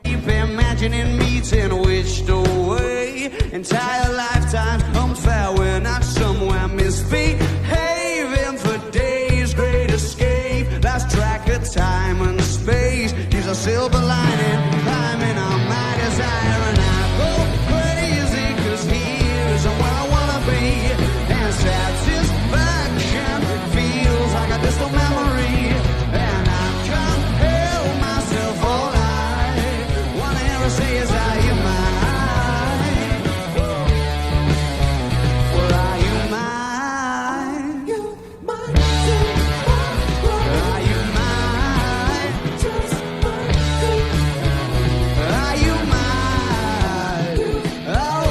Keep imagining meeting wished away. Entire lifetime unfair, we're not somewhere misbehaving for days. Great escape, lost track of time and space. He's a silver lining, climbing on my desire. And I go crazy, cause here isn't where I wanna be. And satisfaction feels like a distant memory. And I can't help myself all night. Wanna hear her say, is are you mine? Well, are you mine? You're mine too. Are you mine? Just mine too. Are you mine? Oh,